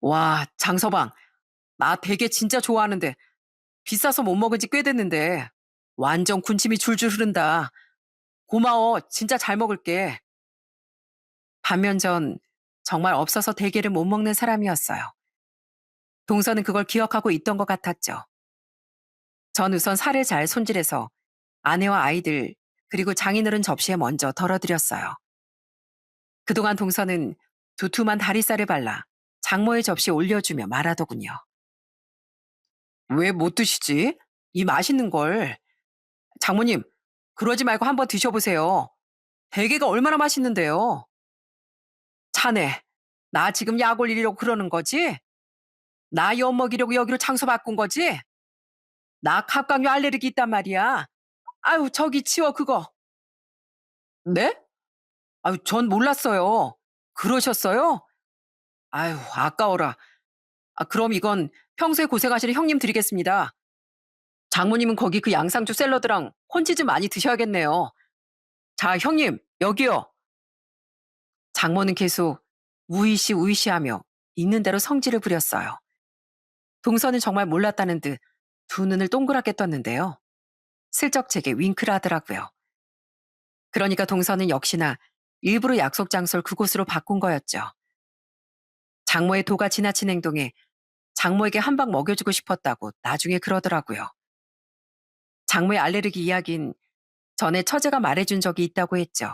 와, 장서방, 나 대게 진짜 좋아하는데 비싸서 못 먹은 지 꽤 됐는데 완전 군침이 줄줄 흐른다. 고마워, 진짜 잘 먹을게. 반면 전 정말 없어서 대게를 못 먹는 사람이었어요. 동서는 그걸 기억하고 있던 것 같았죠. 전 우선 살을 잘 손질해서 아내와 아이들 그리고 장인어른 접시에 먼저 덜어드렸어요. 그동안 동서는 두툼한 다리살을 발라 장모의 접시에 올려주며 말하더군요. 왜 못 드시지? 이 맛있는 걸. 장모님, 그러지 말고 한번 드셔보세요. 대게가 얼마나 맛있는데요. 자네, 나 지금 약 올리려고 그러는 거지? 나 엿 먹이려고 여기로 장소 바꾼 거지? 나 갑각류 알레르기 있단 말이야. 아유, 저기 치워, 그거. 네? 아유, 전 몰랐어요. 그러셨어요? 아유, 아까워라. 그럼 이건 평소에 고생하시는 형님 드리겠습니다. 장모님은 거기 그 양상추 샐러드랑 콘치즈 많이 드셔야겠네요. 자, 형님, 여기요. 장모는 계속 우이시 우이시하며 있는 대로 성질을 부렸어요. 동서는 정말 몰랐다는 듯 두 눈을 동그랗게 떴는데요. 슬쩍 제게 윙크를 하더라고요. 그러니까 동서는 역시나 일부러 약속 장소를 그곳으로 바꾼 거였죠. 장모의 도가 지나친 행동에 장모에게 한 방 먹여주고 싶었다고 나중에 그러더라고요. 장모의 알레르기 이야기는 전에 처제가 말해준 적이 있다고 했죠.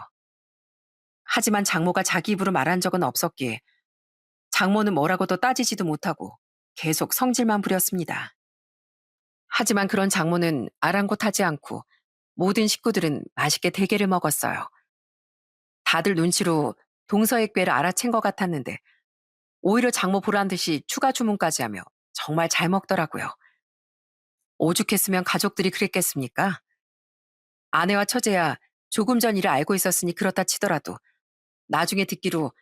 하지만 장모가 자기 입으로 말한 적은 없었기에 장모는 뭐라고도 따지지도 못하고 계속 성질만 부렸습니다. 하지만 그런 장모는 아랑곳하지 않고 모든 식구들은 맛있게 대게를 먹었어요. 다들 눈치로 동서의 꾀를 알아챈 것 같았는데 오히려 장모 보란 듯이 추가 주문까지 하며 정말 잘 먹더라고요. 오죽했으면 가족들이 그랬겠습니까? 아내와 처제야 조금 전 일을 알고 있었으니 그렇다 치더라도 나중에 듣기로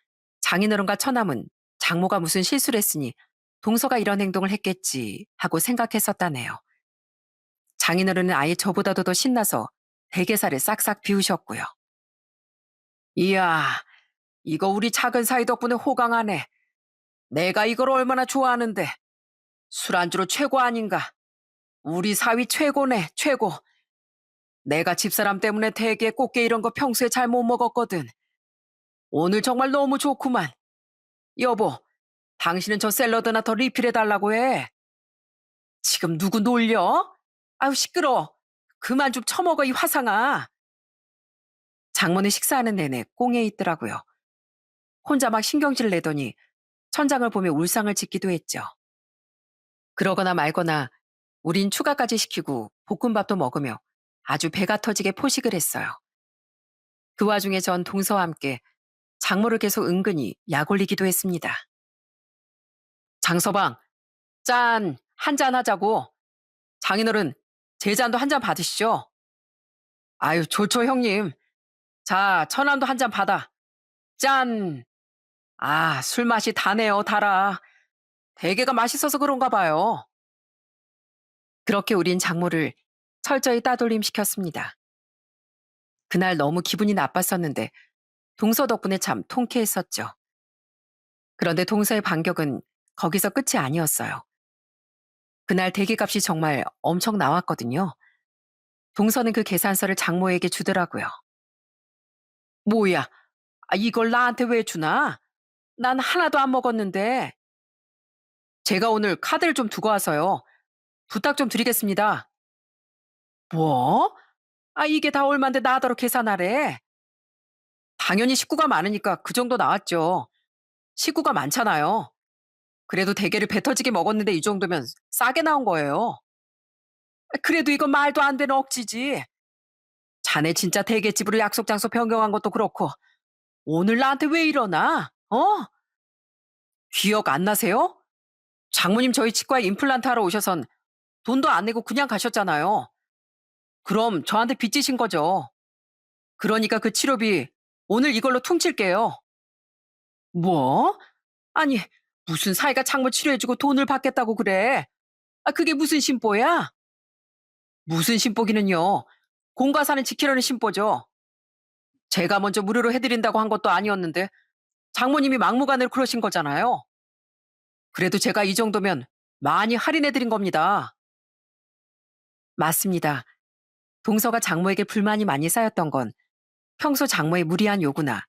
장인어른과 처남은 장모가 무슨 실수를 했으니 동서가 이런 행동을 했겠지 하고 생각했었다네요. 장인어른은 아예 저보다도 더 신나서 대게살을 싹싹 비우셨고요. 이야, 이거 우리 작은 사이 덕분에 호강하네. 내가 이걸 얼마나 좋아하는데. 술안주로 최고 아닌가. 우리 사위 최고네, 최고. 내가 집사람 때문에 대게, 꽃게 이런 거 평소에 잘 못 먹었거든. 오늘 정말 너무 좋구만. 여보, 당신은 저 샐러드나 더 리필해달라고 해. 지금 누구 놀려? 아유, 시끄러. 그만 좀 처먹어, 이 화상아. 장모는 식사하는 내내 꽁에 있더라고요. 혼자 막 신경질 내더니 천장을 보며 울상을 짓기도 했죠. 그러거나 말거나 우린 추가까지 시키고 볶음밥도 먹으며 아주 배가 터지게 포식을 했어요. 그 와중에 전 동서와 함께 장모를 계속 은근히 약 올리기도 했습니다. 장서방, 짠, 한 잔 하자고. 장인어른, 제 잔도 한 잔 받으시죠. 아유, 좋죠, 형님. 자, 천안도 한 잔 받아. 짠. 아, 술 맛이 다네요, 달아. 대게가 맛있어서 그런가 봐요. 그렇게 우린 장모를 철저히 따돌림시켰습니다. 그날 너무 기분이 나빴었는데 동서 덕분에 참 통쾌했었죠. 그런데 동서의 반격은 거기서 끝이 아니었어요. 그날 대게값이 정말 엄청 나왔거든요. 동서는 그 계산서를 장모에게 주더라고요. 뭐야, 이걸 나한테 왜 주나? 난 하나도 안 먹었는데. 제가 오늘 카드를 좀 두고 와서요. 부탁 좀 드리겠습니다. 뭐? 이게 다 얼만데 나더러 계산하래. 당연히 식구가 많으니까 그 정도 나왔죠. 식구가 많잖아요. 그래도 대게를 배 터지게 먹었는데 이 정도면 싸게 나온 거예요. 그래도 이건 말도 안 되는 억지지. 자네 진짜 대게집으로 약속 장소 변경한 것도 그렇고 오늘 나한테 왜 이러나? 어? 기억 안 나세요? 장모님 저희 치과에 임플란트 하러 오셔선 돈도 안 내고 그냥 가셨잖아요. 그럼 저한테 빚지신 거죠. 그러니까 그 치료비 오늘 이걸로 퉁칠게요. 뭐? 아니, 무슨 사이가 장모 치료해주고 돈을 받겠다고 그래? 그게 무슨 심보야? 무슨 심보기는요. 공과사는 지키려는 심보죠. 제가 먼저 무료로 해드린다고 한 것도 아니었는데 장모님이 막무가내로 그러신 거잖아요. 그래도 제가 이 정도면 많이 할인해드린 겁니다. 맞습니다. 동서가 장모에게 불만이 많이 쌓였던 건 평소 장모의 무리한 요구나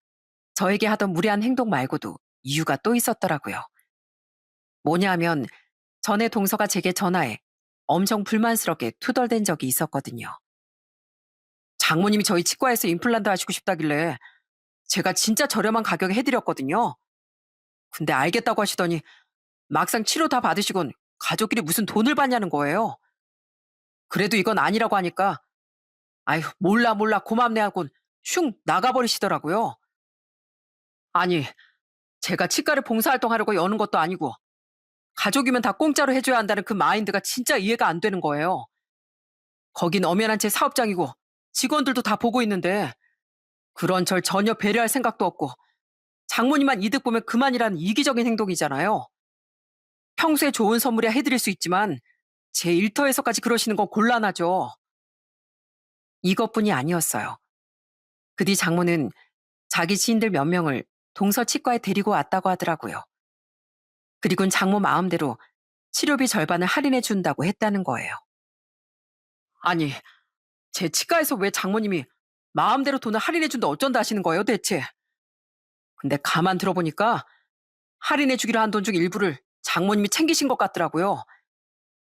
저에게 하던 무례한 행동 말고도 이유가 또 있었더라고요. 뭐냐 하면 전에 동서가 제게 전화해 엄청 불만스럽게 투덜댄 적이 있었거든요. 장모님이 저희 치과에서 임플란트 하시고 싶다길래 제가 진짜 저렴한 가격에 해드렸거든요. 근데 알겠다고 하시더니 막상 치료 다 받으시곤 가족끼리 무슨 돈을 받냐는 거예요. 그래도 이건 아니라고 하니까 아휴 몰라 몰라 고맙네 하곤 슝 나가버리시더라고요. 아니 제가 치과를 봉사활동하려고 여는 것도 아니고 가족이면 다 공짜로 해줘야 한다는 그 마인드가 진짜 이해가 안 되는 거예요. 거긴 엄연한 제 사업장이고 직원들도 다 보고 있는데 그런 절 전혀 배려할 생각도 없고 장모님만 이득 보면 그만이라는 이기적인 행동이잖아요. 평소에 좋은 선물이야 해드릴 수 있지만 제 일터에서까지 그러시는 건 곤란하죠. 이것뿐이 아니었어요. 그 뒤 장모는 자기 지인들 몇 명을 동서 치과에 데리고 왔다고 하더라고요. 그리고는 장모 마음대로 치료비 절반을 할인해 준다고 했다는 거예요. 아니, 제 치과에서 왜 장모님이 마음대로 돈을 할인해 준다 어쩐다 하시는 거예요, 대체? 근데 가만 들어보니까 할인해 주기로 한 돈 중 일부를 장모님이 챙기신 것 같더라고요.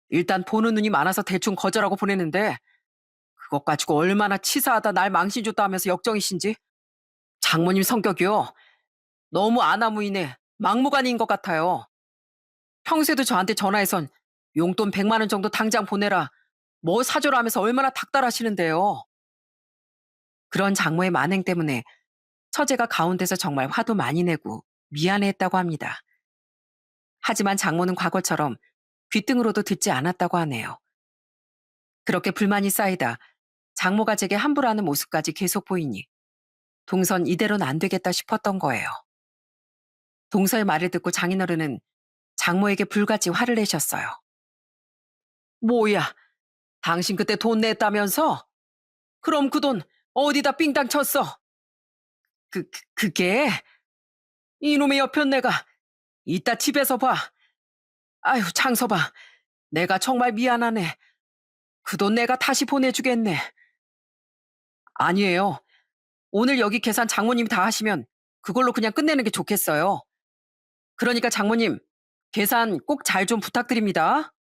일단 보는 눈이 많아서 대충 거절하고 보내는데 그것 가지고 얼마나 치사하다 날 망신 줬다 하면서 역정이신지. 장모님 성격이요. 너무 아나무인해 막무가내인 것 같아요. 평소에도 저한테 전화해선 용돈 100만 원 정도 당장 보내라. 뭐 사줘라 하면서 얼마나 닥달하시는데요. 그런 장모의 만행 때문에 처제가 가운데서 정말 화도 많이 내고 미안해했다고 합니다. 하지만 장모는 과거처럼 귓등으로도 듣지 않았다고 하네요. 그렇게 불만이 쌓이다 장모가 제게 함부로 하는 모습까지 계속 보이니 동선 이대로는 안 되겠다 싶었던 거예요. 동서의 말을 듣고 장인어른은 장모에게 불같이 화를 내셨어요. 뭐야, 당신 그때 돈 냈다면서? 그럼 그 돈 어디다 삥땅 쳤어? 그게 이놈의 여편네가 이따 집에서 봐. 아유, 장서봐. 내가 정말 미안하네. 그 돈 내가 다시 보내주겠네. 아니에요. 오늘 여기 계산 장모님이 다 하시면 그걸로 그냥 끝내는 게 좋겠어요. 그러니까 장모님, 계산 꼭 잘 좀 부탁드립니다.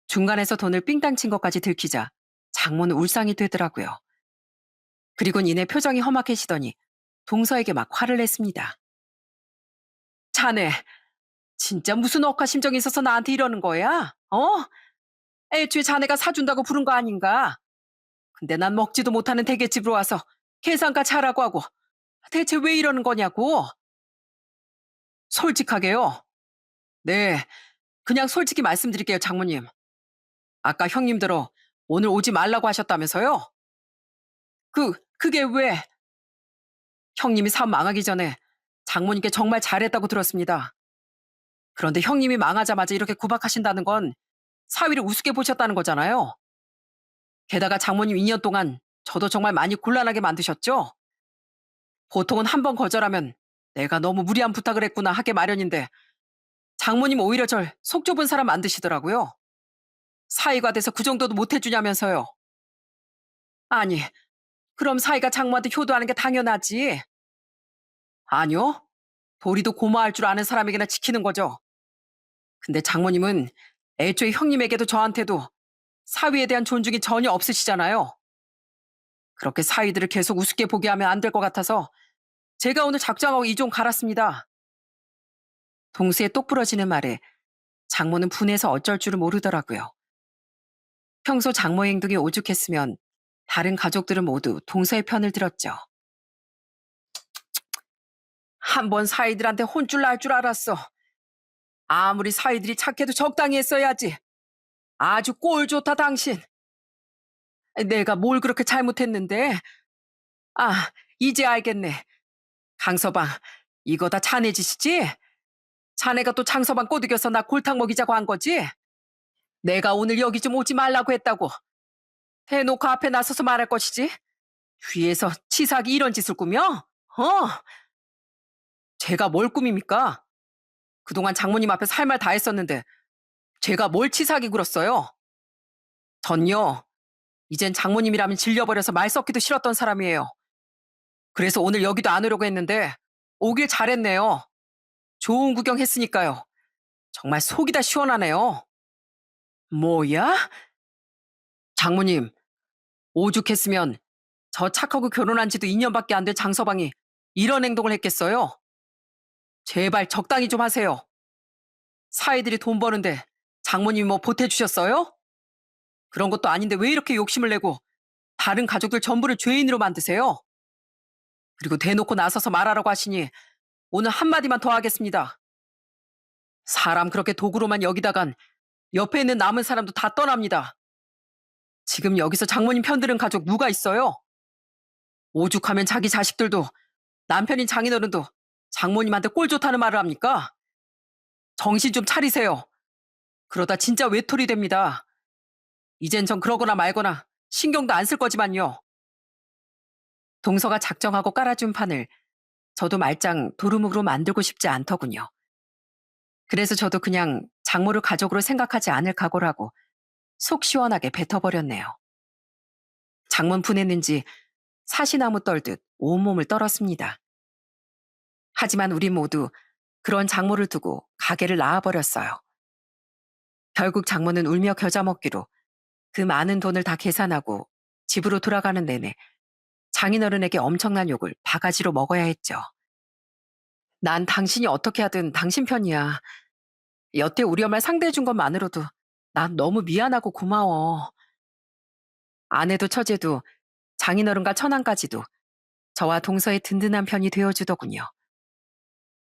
중간에서 돈을 삥땅 친 것까지 들키자 장모는 울상이 되더라고요. 그리곤 이내 표정이 험악해지더니 동서에게 막 화를 냈습니다. 자네, 진짜 무슨 억하심정이 있어서 나한테 이러는 거야? 어? 애초에 자네가 사준다고 부른 거 아닌가? 근데 난 먹지도 못하는 대게집으로 와서 계산까지 하라고 하고 대체 왜 이러는 거냐고? 솔직하게요. 네, 그냥 솔직히 말씀드릴게요, 장모님. 아까 형님들어 오늘 오지 말라고 하셨다면서요? 그게 왜? 형님이 사업 망하기 전에 장모님께 정말 잘했다고 들었습니다. 그런데 형님이 망하자마자 이렇게 구박하신다는 건 사위를 우습게 보셨다는 거잖아요. 게다가 장모님 2년 동안 저도 정말 많이 곤란하게 만드셨죠? 보통은 한 번 거절하면 내가 너무 무리한 부탁을 했구나 하게 마련인데 장모님 오히려 절 속 좁은 사람 만드시더라고요. 사위가 돼서 그 정도도 못 해주냐면서요. 아니, 그럼 사위가 장모한테 효도하는 게 당연하지. 아니요. 도리도 고마워할 줄 아는 사람에게나 지키는 거죠. 근데 장모님은 애초에 형님에게도 저한테도 사위에 대한 존중이 전혀 없으시잖아요. 그렇게 사위들을 계속 우습게 보게 하면 안 될 것 같아서 제가 오늘 작정하고 이 좀 갈았습니다. 동수의 똑 부러지는 말에 장모는 분해서 어쩔 줄을 모르더라고요. 평소 장모의 행동이 오죽했으면 다른 가족들은 모두 동서의 편을 들었죠. 한 번 사위들한테 혼쭐 날 줄 알았어. 아무리 사위들이 착해도 적당히 했어야지. 아주 꼴 좋다 당신. 내가 뭘 그렇게 잘못했는데. 아, 이제 알겠네. 강서방, 이거 다 자네 짓이지? 자네가 또 장서방 꼬드겨서 나 골탕 먹이자고 한 거지? 내가 오늘 여기 좀 오지 말라고 했다고. 대놓고 앞에 나서서 말할 것이지? 뒤에서 치사하게 이런 짓을 꾸며? 제가 뭘 꾸밉니까? 그동안 장모님 앞에서 할 말 다 했었는데 제가 뭘 치사하게 굴었어요? 전요, 이젠 장모님이라면 질려버려서 말 섞기도 싫었던 사람이에요. 그래서 오늘 여기도 안 오려고 했는데 오길 잘했네요. 좋은 구경 했으니까요. 정말 속이 다 시원하네요. 뭐야? 장모님, 오죽했으면 저 착하고 결혼한 지도 2년밖에 안 된 장서방이 이런 행동을 했겠어요? 제발 적당히 좀 하세요. 사위들이 돈 버는데 장모님이 뭐 보태주셨어요? 그런 것도 아닌데 왜 이렇게 욕심을 내고 다른 가족들 전부를 죄인으로 만드세요? 그리고 대놓고 나서서 말하라고 하시니 오늘 한마디만 더 하겠습니다. 사람 그렇게 도구로만 여기다간 옆에 있는 남은 사람도 다 떠납니다. 지금 여기서 장모님 편드는 가족 누가 있어요? 오죽하면 자기 자식들도 남편인 장인어른도 장모님한테 꼴 좋다는 말을 합니까? 정신 좀 차리세요. 그러다 진짜 외톨이 됩니다. 이젠 전 그러거나 말거나 신경도 안 쓸 거지만요. 동서가 작정하고 깔아준 판을 저도 말짱 도루묵으로 만들고 싶지 않더군요. 그래서 저도 그냥 장모를 가족으로 생각하지 않을 각오라고 속 시원하게 뱉어버렸네요. 장문 분했는지 사시나무 떨듯 온몸을 떨었습니다. 하지만 우리 모두 그런 장모를 두고 가게를 나와버렸어요. 결국 장모는 울며 겨자 먹기로 그 많은 돈을 다 계산하고 집으로 돌아가는 내내 장인어른에게 엄청난 욕을 바가지로 먹어야 했죠. 난 당신이 어떻게 하든 당신 편이야. 여태 우리 엄마를 상대해준 것만으로도 난 너무 미안하고 고마워. 아내도 처제도 장인어른과 처남까지도 저와 동서의 든든한 편이 되어주더군요.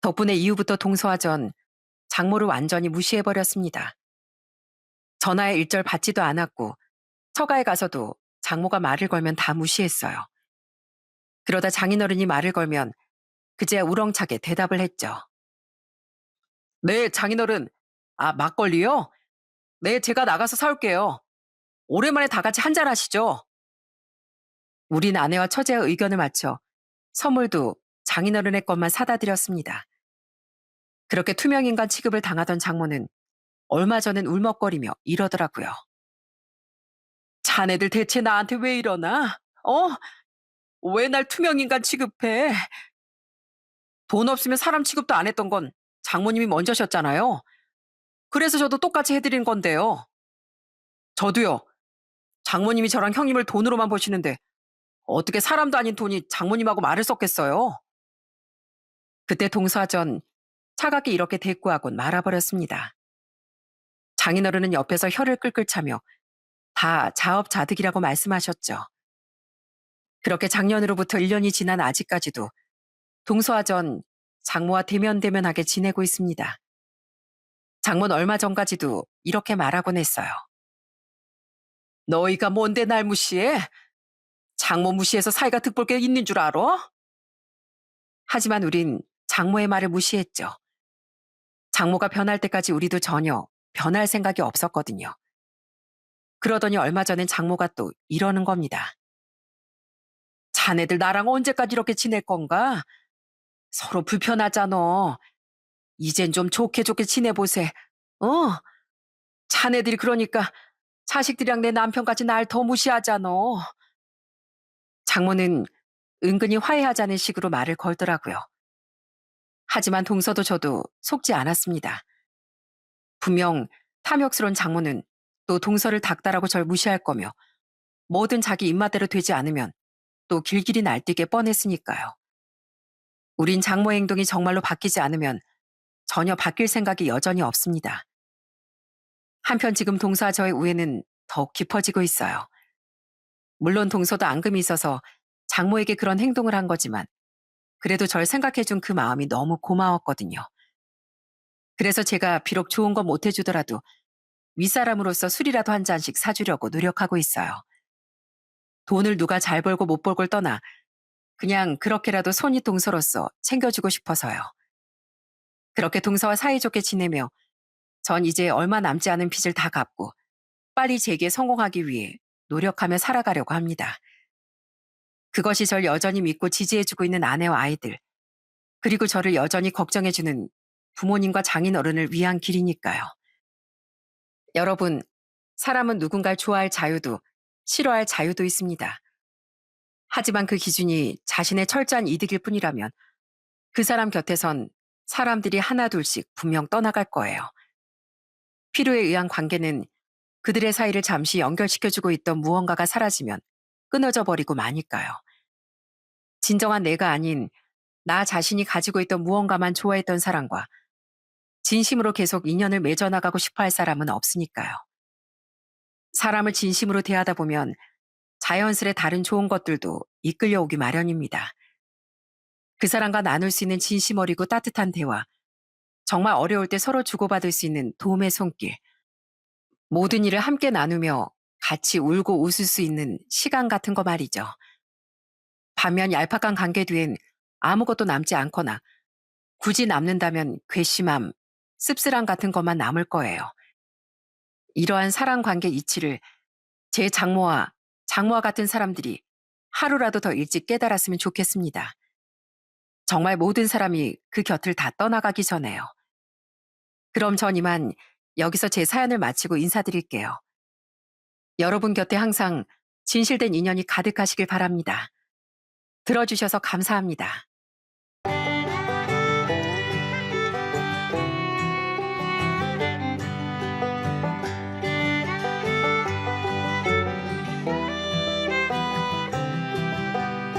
덕분에 이후부터 동서와 전 장모를 완전히 무시해버렸습니다. 전화에 일절 받지도 않았고 처가에 가서도 장모가 말을 걸면 다 무시했어요. 그러다 장인어른이 말을 걸면 그제야 우렁차게 대답을 했죠. 네, 장인어른. 아, 막걸리요? 네, 제가 나가서 사올게요. 오랜만에 다 같이 한잔 하시죠. 우린 아내와 처제의 의견을 맞춰 선물도 장인어른의 것만 사다 드렸습니다. 그렇게 투명인간 취급을 당하던 장모는 얼마 전엔 울먹거리며 이러더라고요. 자네들 대체 나한테 왜 이러나? 어? 왜 날 투명인간 취급해? 돈 없으면 사람 취급도 안 했던 건 장모님이 먼저셨잖아요. 그래서 저도 똑같이 해드린 건데요. 저도요. 장모님이 저랑 형님을 돈으로만 보시는데 어떻게 사람도 아닌 돈이 장모님하고 말을 섞겠어요? 그때 동사전 차갑게 이렇게 대꾸하곤 말아버렸습니다. 장인어른은 옆에서 혀를 끌끌 차며 다 자업자득이라고 말씀하셨죠. 그렇게 작년으로부터 1년이 지난 아직까지도 동서화전 장모와 대면대면하게 지내고 있습니다. 장모는 얼마 전까지도 이렇게 말하곤 했어요. 너희가 뭔데 날 무시해? 장모 무시해서 사이가 득볼 게 있는 줄 알아? 하지만 우린 장모의 말을 무시했죠. 장모가 변할 때까지 우리도 전혀 변할 생각이 없었거든요. 그러더니 얼마 전엔 장모가 또 이러는 겁니다. 자네들 나랑 언제까지 이렇게 지낼 건가? 서로 불편하잖아. 이젠 좀 좋게 좋게 지내보세. 어? 자네들이 그러니까 자식들이랑 내 남편까지 날 더 무시하잖아. 장모는 은근히 화해하자는 식으로 말을 걸더라고요. 하지만 동서도 저도 속지 않았습니다. 분명 탐욕스러운 장모는 또 동서를 닥달하고 절 무시할 거며 뭐든 자기 입맛대로 되지 않으면 또 길길이 날뛰게 뻔했으니까요. 우린 장모의 행동이 정말로 바뀌지 않으면 전혀 바뀔 생각이 여전히 없습니다. 한편 지금 동서와 저의 우애는 더욱 깊어지고 있어요. 물론 동서도 앙금이 있어서 장모에게 그런 행동을 한 거지만 그래도 절 생각해준 그 마음이 너무 고마웠거든요. 그래서 제가 비록 좋은 건 못해주더라도 윗사람으로서 술이라도 한 잔씩 사주려고 노력하고 있어요. 돈을 누가 잘 벌고 못 벌고를 떠나 그냥 그렇게라도 손이 동서로서 챙겨주고 싶어서요. 그렇게 동서와 사이좋게 지내며 전 이제 얼마 남지 않은 빚을 다 갚고 빨리 재기에 성공하기 위해 노력하며 살아가려고 합니다. 그것이 절 여전히 믿고 지지해주고 있는 아내와 아이들, 그리고 저를 여전히 걱정해주는 부모님과 장인어른을 위한 길이니까요. 여러분, 사람은 누군가를 좋아할 자유도 싫어할 자유도 있습니다. 하지만 그 기준이 자신의 철저한 이득일 뿐이라면 그 사람 곁에선 사람들이 하나둘씩 분명 떠나갈 거예요. 필요에 의한 관계는 그들의 사이를 잠시 연결시켜주고 있던 무언가가 사라지면 끊어져 버리고 마니까요. 진정한 내가 아닌 나 자신이 가지고 있던 무언가만 좋아했던 사람과 진심으로 계속 인연을 맺어나가고 싶어 할 사람은 없으니까요. 사람을 진심으로 대하다 보면 자연스레 다른 좋은 것들도 이끌려오기 마련입니다. 그 사람과 나눌 수 있는 진심 어리고 따뜻한 대화, 정말 어려울 때 서로 주고받을 수 있는 도움의 손길, 모든 일을 함께 나누며 같이 울고 웃을 수 있는 시간 같은 거 말이죠. 반면 얄팍한 관계 뒤엔 아무것도 남지 않거나 굳이 남는다면 괘씸함, 씁쓸함 같은 것만 남을 거예요. 이러한 사랑 관계 이치를 제 장모와 같은 사람들이 하루라도 더 일찍 깨달았으면 좋겠습니다. 정말 모든 사람이 그 곁을 다 떠나가기 전에요. 그럼 전 이만 여기서 제 사연을 마치고 인사드릴게요. 여러분 곁에 항상 진실된 인연이 가득하시길 바랍니다. 들어주셔서 감사합니다.